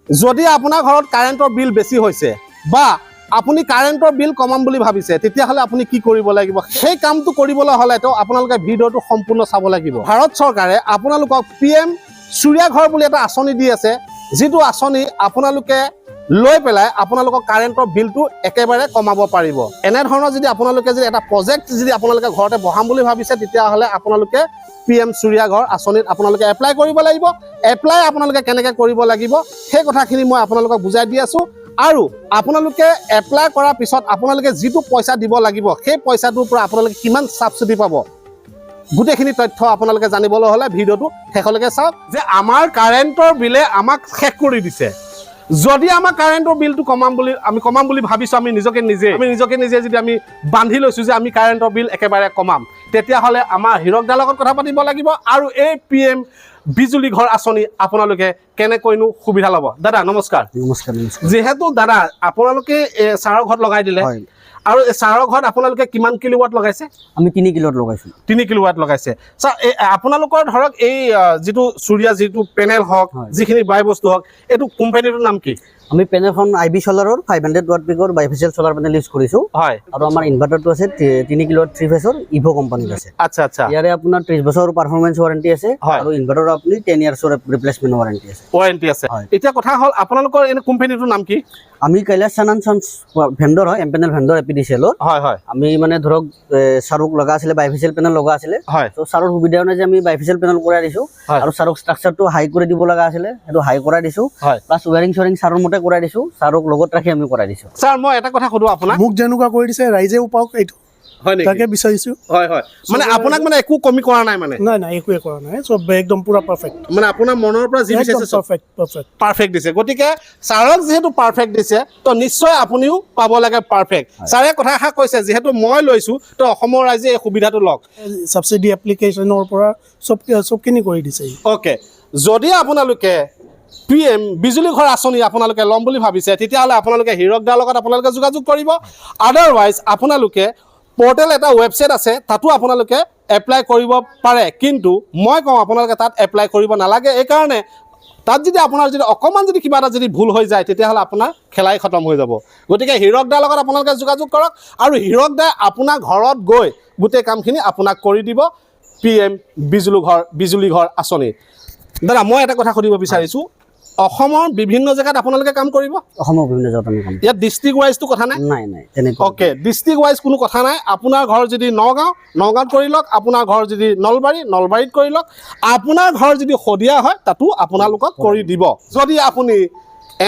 যদি আপোনাৰ ঘৰত কাৰেণ্টৰ বিল বেছি হৈছে বা আপুনি কাৰেণ্টৰ বিল কমাম বুলি ভাবিছে তেতিয়াহ'লে আপুনি কি কৰিব লাগিব সেই কামটো কৰিবলৈ হ'লেতো আপোনালোকে ভিডিঅ'টো সম্পূৰ্ণ চাব লাগিব ভাৰত চৰকাৰে আপোনালোকক PM সূৰ্যা ঘৰ বুলি এটা আঁচনি দি আছে যিটো আঁচনি আপোনালোকে লৈ পেলাই আপোনালোকৰ কাৰেণ্টৰ বিলটো একেবাৰে কমাব পাৰিব এনে ধৰণৰ যদি আপোনালোকে যদি এটা প্ৰজেক্ট যদি আপোনালোকে ঘৰতে বহাম বুলি ভাবিছে তেতিয়াহ'লে আপোনালোকে PM সূৰ্যা ঘৰ আঁচনিত আপোনালোকে এপ্লাই কৰিব লাগিব এপ্লাই আপোনালোকে কেনেকৈ কৰিব লাগিব সেই কথাখিনি মই আপোনালোকক বুজাই দি আছোঁ আৰু আপোনালোকে এপ্লাই কৰাৰ পিছত আপোনালোকে যিটো পইচা দিব লাগিব সেই পইচাটোৰ পৰা আপোনালোকে কিমান সাবসিডি পাব গোটেইখিনি তথ্য আপোনালোকে জানিবলৈ হ'লে ভিডিঅ'টো শেষলৈকে চাওক যে আমাৰ কাৰেণ্টৰ বিলে আমাক শেষ কৰি দিছে যদি আমাৰ কাৰেণ্টৰ বিলটো কমাম বুলি ভাবিছোঁ আমি নিজকে নিজে যদি আমি বান্ধি লৈছোঁ যে আমি কাৰেণ্টৰ বিল একেবাৰে কমাম তেতিয়াহ'লে আমাৰ হীৰকদাৰ লগত কথা পাতিব লাগিব আৰু এই PM বিজুলী ঘৰ আঁচনি আপোনালোকে কেনেকৈনো সুবিধা ল'ব দাদা নমস্কাৰ যিহেতু দাদা আপোনালোকে ছাৰৰ ঘৰত লগাই দিলে আৰু ছাৰৰ ঘৰত আপোনালোকে কিমান কিলোৱাট লগাইছে আমি 3 কিলোৱাট লগাইছোঁ 3 কিলোৱাট লগাইছে ছাৰ আপোনালোকৰ ধৰক এই যিটো সূৰ্যা যিটো পেনেল হওক যিখিনি বাই বস্তু হওক এইটো কোম্পানীটোৰ নাম কি আমি পেনেলখন IB সোলাৰৰ 500 ওয়াট পিকৰ বাইফেচিয়েল সোলাৰ পেনেল ইউজ কৰিছোঁ হয় আৰু আমাৰ ইনভাৰ্টাৰটো আছে 3 কিলোৱাট 3 ফেজৰ ইভো কোম্পানীৰ আছে আচ্ছা আচ্ছা ইয়াৰে আপোনাৰ 30 বছৰৰ পাৰফৰমেন্স ওয়াৰেন্টি আছে আৰু ইনভাৰ্টাৰৰ আপুনি 10 ইয়াৰ্ছৰ ৰিপ্লেচমেন্ট ওয়াৰেন্টি আছে এতিয়া কথা হ'ল আপোনালোকৰ এনে কোম্পানীটোৰ নাম কি আমি কৈলাশ চানন সন্স ভেন্ডৰ হয় এমপেনেল ভেন্ডৰ এপিডিচিএলৰ হয় আমি মানে ধৰক সাৰুক লগা আছিলে বাইফেচিয়েল পেনেল লগা আছিলে তো সাৰুৰ সুবিধা অনুযায়ী আমি বাইফেচিয়েল পেনেল কৰাই দিছোঁ আৰু সাৰুক ষ্ট্ৰাকচাৰটো হাই কৰি দিব লগা আছিলে সেইটো হাই কৰাই দিছোঁ প্লাছ ৱাৰিং সাৰুৰ মতে কৰাই দিছোঁ সাৰুক লগত ৰাখি আমি কৰাই দিছোঁ ছাৰ মই এটা কথা সুধো আপোনাক মোক যেনেকুৱা কৰি দিছে ৰাইজেও পাওক এইটো হয় নেকি তাকে বিচাৰিছোঁ হয় মানে আপোনাক মানে একো কমি কৰা নাই মানে নাই একোৱে কৰা নাই চব একদম পুৰা পাৰফেক্ট মানে আপোনাৰ মনৰ পৰা যি বিচাৰিছে চব পাৰফেক্ট দিছে গতিকে ছাৰক যিহেতু পাৰফেক্ট দিছে তো নিশ্চয় আপুনিও পাব লাগে পাৰফেক্ট ছাৰে কথা এষাৰ কৈছে যিহেতু মই লৈছোঁ তো অসমৰ ৰাইজে এই সুবিধাটো লওক ছাবচিডি এপ্লিকেশ্যনৰ পৰা চবখিনি কৰি দিছে অ'কে যদি আপোনালোকে PM বিজুলী ঘৰ আঁচনি আপোনালোকে ল'ম বুলি ভাবিছে তেতিয়াহ'লে আপোনালোকে হীৰকদাৰ লগত আপোনালোকে যোগাযোগ কৰিব আদাৰৱাইজ আপোনালোকে পৰ্টেল এটা ৱেবছাইট আছে তাতো আপোনালোকে এপ্লাই কৰিব পাৰে কিন্তু মই কওঁ আপোনালোকে তাত এপ্লাই কৰিব নালাগে এইকাৰণে তাত যদি আপোনাৰ যদি অকণমান যদি কিবা এটা যদি ভুল হৈ যায় তেতিয়াহ'লে আপোনাৰ খেলাই খতম হৈ যাব গতিকে হীৰকদাৰ লগত আপোনালোকে যোগাযোগ কৰক আৰু হীৰকদাই আপোনাৰ ঘৰত গৈ গোটেই কামখিনি আপোনাক কৰি দিব PM বিজুলী ঘৰ আঁচনি দাদা মই এটা কথা সুধিব বিচাৰিছোঁ অসমৰ বিভিন্ন জেগাত আপোনালোকে কাম কৰিব অসমৰ বিভিন্ন জেগাত আমি কাম ইয়াত ডিষ্ট্ৰিক্ট ৱাইজটো কথা নাই তেনেকুৱা অ'কে ডিষ্ট্ৰিক্ট ৱাইজ কোনো কথা নাই আপোনাৰ ঘৰ যদি নগাঁৱত কৰি লওক আপোনাৰ ঘৰ যদি নলবাৰীত কৰি লওক আপোনাৰ ঘৰ যদি শদিয়া হয় তাতো আপোনালোকক কৰি দিব যদি আপুনি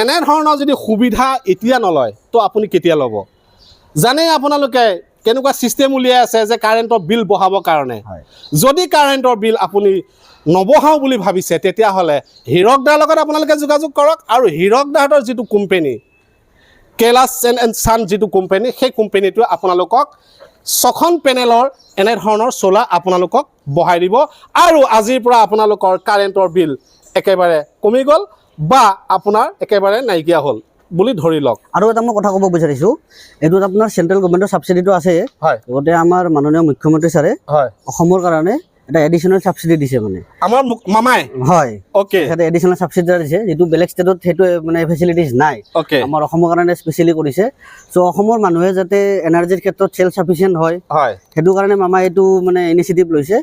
এনেধৰণৰ যদি সুবিধা এতিয়া নলয় তো আপুনি কেতিয়া ল'ব জানে আপোনালোকে কেনেকুৱা ছিষ্টেম উলিয়াই আছে যে কাৰেণ্টৰ বিল বঢ়াবৰ কাৰণে যদি কাৰেণ্টৰ বিল আপুনি নবহাওঁ বুলি ভাবিছে তেতিয়াহ'লে হীৰকদাৰ লগত আপোনালোকে যোগাযোগ কৰক আৰু হীৰকদাহঁতৰ যিটো কোম্পানী কৈলাশ এণ্ড ছান যিটো কোম্পানী সেই কোম্পানীটোৱে আপোনালোকক 6খন পেনেলৰ এনেধৰণৰ চ'লাৰ আপোনালোকক বহাই দিব আৰু আজিৰ পৰা আপোনালোকৰ কাৰেণ্টৰ বিল একেবাৰে কমি গ'ল বা আপোনাৰ একেবাৰে নাইকিয়া হ'ল বুলি ধৰি লওক আৰু এটা মই কথা ক'ব বিচাৰিছোঁ এইটোত আপোনাৰ চেণ্ট্ৰেল গভৰ্ণমেণ্টৰ ছাবচিডিটো আছে লগতে আমাৰ মাননীয় মুখ্যমন্ত্ৰী ছাৰে অসমৰ কাৰণে এটা এডিশ্যনেল ছাবচিডি দিছে মানে আমাৰ মামাই হয় অ'কে এটা এডিশ্যনেল ছাবচিডি দিছে যিটো বেলেগ ষ্টেটত সেইটো মানে ফেচিলিটিজ নাই আমাৰ অসমৰ কাৰণে স্পেচিয়েলি কৰিছে চ' অসমৰ মানুহে যাতে এনাৰ্জিৰ ক্ষেত্ৰত চেল্ফ চাফিচিয়েণ্ট হয় সেইটো কাৰণে মামাই এইটো মানে ইনিচিয়েটিভ লৈছে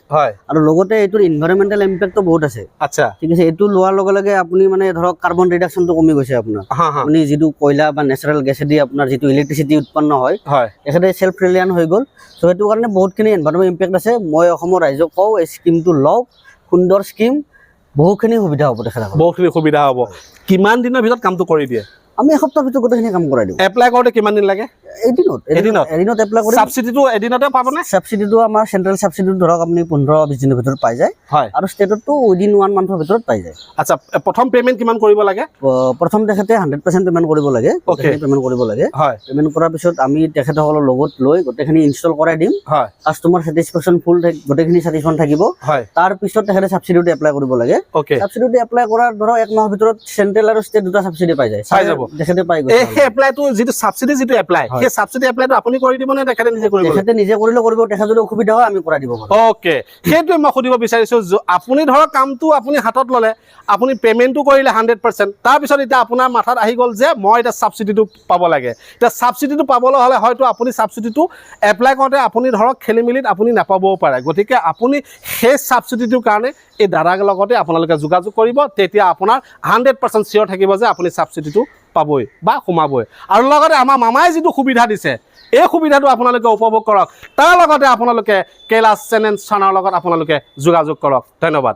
আৰু লগতে এইটোৰ ইনভাইৰনমেণ্টেল ইম্পেক্টটো বহুত আছে আচ্ছা ঠিক আছে এইটো লোৱাৰ লগে লগে আপুনি মানে ধৰক কাৰ্বন ৰিডাকশ্যনটো কমি গৈছে আপোনাৰ আপুনি যিটো কয়লা বা নেচাৰেল গেছেদি আপোনাৰ যিটো ইলেক্ট্ৰিচিটি উৎপন্ন হয় তেখেতে চেল্ফ ৰিলায়েণ্ট হৈ গ'ল চ' সেইটো কাৰণে বহুতখিনি এনভাইৰনমেণ্ট ইম্পেক্ট আছে মই অসমৰ ৰাইজক কওঁ এই স্কিমটো লওক সুন্দৰ স্কিম বহুখিনি সুবিধা হ'ব বহুখিনি সুবিধা হ'ব কিমান দিনৰ ভিতৰত কামটো কৰি দিয়ে আমি এসপ্তাহৰ ভিতৰত গোটেইখিনি কাম কৰাই দিওঁ এপ্লাই কৰোঁতে কিমান দিন লাগে এদিনত এপ্লাই কৰি ছাবচিডিটো এদিনতে পাবনে ছাবচিডিটো আমাৰ চেণ্ট্ৰেল ছাবচিডিটো ধৰক আপুনি 15-20 দিনৰ ভিতৰত পাই যায় আৰু ষ্টেটতো উইদিন 1 মান্থৰ ভিতৰত পাই যায় আচ্ছা প্ৰথম পে'মেণ্ট কিমান কৰিব লাগে প্ৰথম তেখেতে 100% পে'মেণ্ট কৰিব লাগে পে'মেণ্ট কৰিব লাগে পে'মেণ্ট কৰাৰ পিছত আমি তেখেতসকলৰ লগত লৈ গোটেইখিনি ইনষ্টল কৰাই দিম কাষ্টমাৰ ছেটিছফেকশ্যন ফুল গোটেইখিনি ছেটিছফেকশ্যন থাকিব তাৰ পিছত তেখেতে ছাবচিডিটো এপ্লাই কৰিব লাগে ছাবচিডিটো এপ্লাই কৰাৰ ধৰক 1 মাহৰ ভিতৰত চেণ্ট্ৰেল আৰু ষ্টেট দুটা ছাবচিডি পাই যায় তেখেতে পাই গৈছে সেই এপ্লাইটো যিটো সাবসিডি যিটো এপ্লাই সেই সাবসিডি এপ্লাইটো আপুনি কৰি দিব নে তেখেতে নিজে কৰিব তেখেতে নিজে কৰিলে কৰিব তেখেত যদি অসুবিধা হয় আমি কৰাই দিব পাৰোঁ ওকে সেইটোৱে মই সুধিব বিচাৰিছো আপুনি ধৰক কামটো আপুনি হাতত ল'লে আপুনি পেমেণ্টটো কৰিলে 100% তাৰপিছত এতিয়া আপোনাৰ মাথাত আহি গ'ল যে মই এটা সাবসিডিটো পাব লাগে এতিয়া সাবসিডিটো পাবলৈ হ'লে হয়তো আপুনি সাবসিডিটো এপ্লাই কৰোঁতে আপুনি ধৰক খেলিমেলিত আপুনি নাপাবও পাৰে গতিকে আপুনি সেই সাবসিডিটোৰ কাৰণে এই দাদাৰ লগতে আপোনালোকে যোগাযোগ কৰিব তেতিয়া আপোনাৰ 100% চিয়ৰ থাকিব যে আপুনি সাবসিডিটো পাবই বা সোমাবই আৰু লগতে আমাৰ মামাই যিটো সুবিধা দিছে এই সুবিধাটো আপোনালোকে উপভোগ কৰক তাৰ লগতে আপোনালোকে কৈলাশ চেনেল চানৰ লগত আপোনালোকে যোগাযোগ কৰক ধন্যবাদ